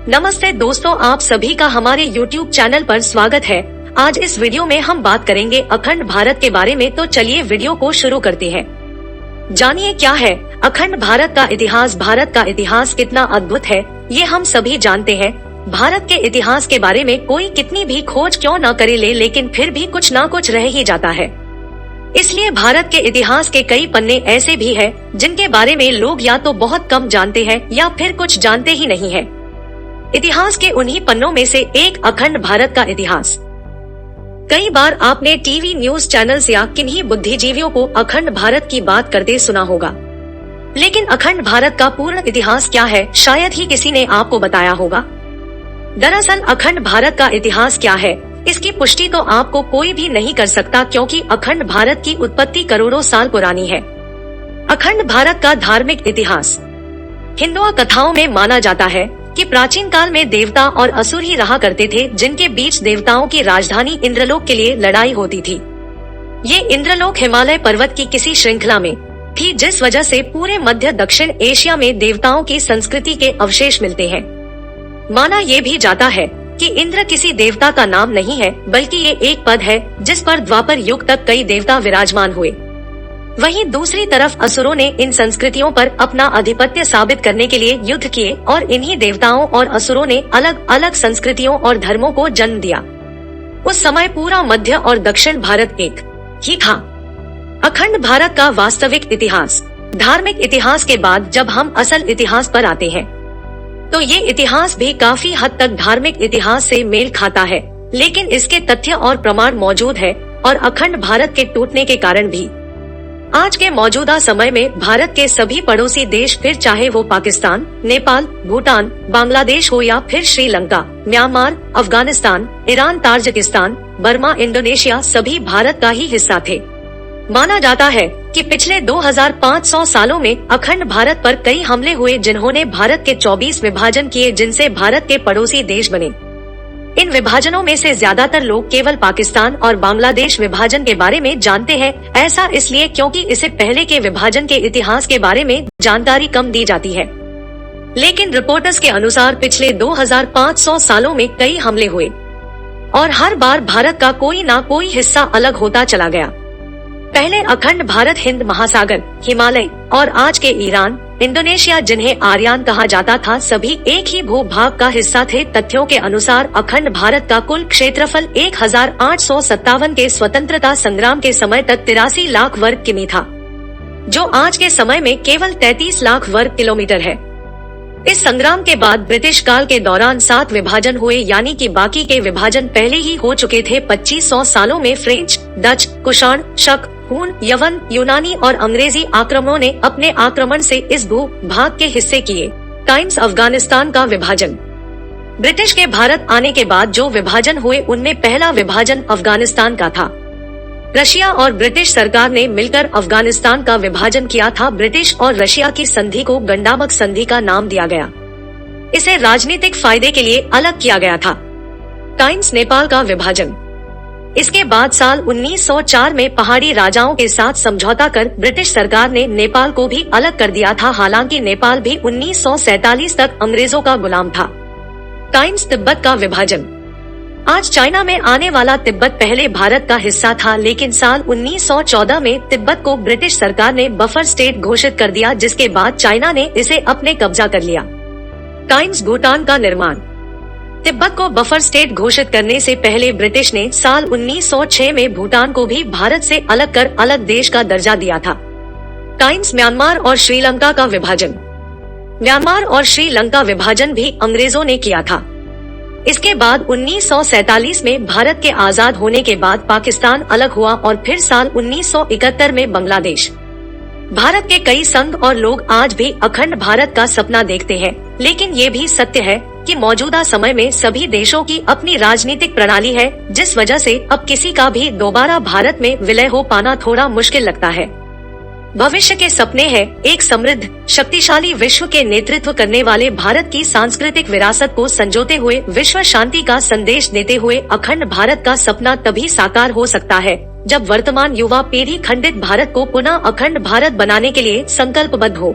नमस्ते दोस्तों, आप सभी का हमारे YouTube चैनल पर स्वागत है। आज इस वीडियो में हम बात करेंगे अखंड भारत के बारे में, तो चलिए वीडियो को शुरू करते हैं। जानिए क्या है अखंड भारत का इतिहास। भारत का इतिहास कितना अद्भुत है ये हम सभी जानते हैं। भारत के इतिहास के बारे में कोई कितनी भी खोज क्यों न करे लेकिन फिर भी कुछ न कुछ रह ही जाता है। इसलिए भारत के इतिहास के कई पन्ने ऐसे भी हैं जिनके बारे में लोग या तो बहुत कम जानते हैं या फिर कुछ जानते ही नहीं है। इतिहास के उन्हीं पन्नों में से एक अखंड भारत का इतिहास। कई बार आपने टीवी न्यूज चैनल्स या किन्हीं बुद्धिजीवियों को अखंड भारत की बात करते सुना होगा, लेकिन अखंड भारत का पूर्ण इतिहास क्या है शायद ही किसी ने आपको बताया होगा। दरअसल अखंड भारत का इतिहास क्या है इसकी पुष्टि तो आपको कोई भी नहीं कर सकता, क्योंकि अखंड भारत की उत्पत्ति करोड़ों साल पुरानी है। अखंड भारत का धार्मिक इतिहास। हिंदू कथाओं में माना जाता है कि प्राचीन काल में देवता और असुर ही रहा करते थे, जिनके बीच देवताओं की राजधानी इंद्रलोक के लिए लड़ाई होती थी। ये इंद्रलोक हिमालय पर्वत की किसी श्रृंखला में थी, जिस वजह से पूरे मध्य दक्षिण एशिया में देवताओं की संस्कृति के अवशेष मिलते हैं। माना ये भी जाता है कि इंद्र किसी देवता का नाम नहीं है, बल्कि ये एक पद है जिस पर द्वापर युग तक कई देवता विराजमान हुए। वहीं दूसरी तरफ असुरों ने इन संस्कृतियों पर अपना आधिपत्य साबित करने के लिए युद्ध किए और इन्हीं देवताओं और असुरों ने अलग अलग संस्कृतियों और धर्मों को जन्म दिया। उस समय पूरा मध्य और दक्षिण भारत एक ही था। अखंड भारत का वास्तविक इतिहास। धार्मिक इतिहास के बाद जब हम असल इतिहास पर आते हैं तो ये इतिहास भी काफी हद तक धार्मिक इतिहास से मेल खाता है, लेकिन इसके तथ्य और प्रमाण मौजूद है और अखंड भारत के टूटने के कारण भी। आज के मौजूदा समय में भारत के सभी पड़ोसी देश, फिर चाहे वो पाकिस्तान, नेपाल, भूटान, बांग्लादेश हो या फिर Sri Lanka, Myanmar, Afghanistan, Iran, Tajikistan, Burma, Indonesia, सभी भारत का ही हिस्सा थे। माना जाता है कि पिछले 2500 सालों में अखंड भारत पर कई हमले हुए, जिन्होंने भारत के 24 विभाजन किए, जिनसे भारत के पड़ोसी देश बने। इन विभाजनों में से ज्यादातर लोग केवल पाकिस्तान और बांग्लादेश विभाजन के बारे में जानते हैं। ऐसा इसलिए क्योंकि इससे पहले के विभाजन के इतिहास के बारे में जानकारी कम दी जाती है। लेकिन रिपोर्टर्स के अनुसार पिछले 2500 सालों में कई हमले हुए और हर बार भारत का कोई ना कोई हिस्सा अलग होता चला गया। पहले अखंड भारत हिंद महासागर, हिमालय और आज के ईरान, इंडोनेशिया, जिन्हें आर्यान कहा जाता था, सभी एक ही भूभाग का हिस्सा थे। तथ्यों के अनुसार अखंड भारत का कुल क्षेत्रफल 1857 के स्वतंत्रता संग्राम के समय तक 83 लाख वर्ग किमी था, जो आज के समय में केवल 33 लाख वर्ग किलोमीटर है। इस संग्राम के बाद ब्रिटिश काल के दौरान 7 विभाजन हुए, यानी कि बाकी के विभाजन पहले ही हो चुके थे। 2500 सालों में फ्रेंच, डच, कुषाण, शक, हुन, यवन, यूनानी और अंग्रेजी आक्रमणों ने अपने आक्रमण से इस भूभाग के हिस्से किए। टाइम्स अफगानिस्तान का विभाजन। ब्रिटिश के भारत आने के बाद जो विभाजन हुए उनमें पहला विभाजन अफगानिस्तान का था। रशिया और ब्रिटिश सरकार ने मिलकर अफगानिस्तान का विभाजन किया था। ब्रिटिश और रशिया की संधि को गंडाबक संधि का नाम दिया गया। इसे राजनीतिक फायदे के लिए अलग किया गया था। टाइम्स नेपाल का विभाजन। इसके बाद साल 1904 में पहाड़ी राजाओं के साथ समझौता कर ब्रिटिश सरकार ने नेपाल को भी अलग कर दिया था। हालांकि नेपाल भी 1947 तक अंग्रेजों का गुलाम था। टाइम्स तिब्बत का विभाजन। आज चाइना में आने वाला तिब्बत पहले भारत का हिस्सा था, लेकिन साल 1914 में तिब्बत को ब्रिटिश सरकार ने बफर स्टेट घोषित कर दिया, जिसके बाद चाइना ने इसे अपने कब्जा कर लिया। टाइम्स भूटान का निर्माण। तिब्बत को बफर स्टेट घोषित करने से पहले ब्रिटिश ने साल 1906 में भूटान को भी भारत से अलग कर अलग देश का दर्जा दिया था। टाइम्स म्यांमार और श्रीलंका का विभाजन। म्यांमार और श्रीलंका विभाजन भी अंग्रेजों ने किया था। इसके बाद 1947 में भारत के आजाद होने के बाद पाकिस्तान अलग हुआ और फिर साल 1971 में बांग्लादेश। भारत के कई संघ और लोग आज भी अखंड भारत का सपना देखते हैं, लेकिन ये भी सत्य है कि मौजूदा समय में सभी देशों की अपनी राजनीतिक प्रणाली है, जिस वजह से अब किसी का भी दोबारा भारत में विलय हो पाना थोड़ा मुश्किल लगता है। भविष्य के सपने हैं एक समृद्ध, शक्तिशाली विश्व के नेतृत्व करने वाले भारत की सांस्कृतिक विरासत को संजोते हुए विश्व शांति का संदेश देते हुए अखंड भारत का सपना तभी साकार हो सकता है जब वर्तमान युवा पीढ़ी खंडित भारत को पुनः अखंड भारत बनाने के लिए संकल्पबद्ध हो।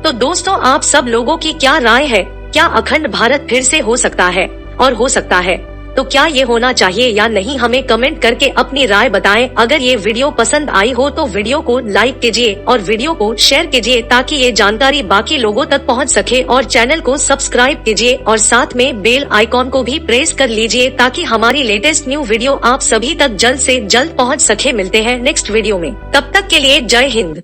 तो दोस्तों, आप सब लोगों की क्या राय है क्या अखंड भारत फिर से हो सकता है, और हो सकता है तो क्या ये होना चाहिए या नहीं, हमें कमेंट करके अपनी राय बताएं। अगर ये वीडियो पसंद आई हो तो वीडियो को लाइक कीजिए और वीडियो को शेयर कीजिए ताकि ये जानकारी बाकी लोगों तक पहुंच सके, और चैनल को सब्सक्राइब कीजिए और साथ में बेल आइकॉन को भी प्रेस कर लीजिए ताकि हमारी लेटेस्ट न्यू वीडियो आप सभी तक जल्द से जल्द पहुँच सके। मिलते हैं नेक्स्ट वीडियो में, तब तक के लिए जय हिंद।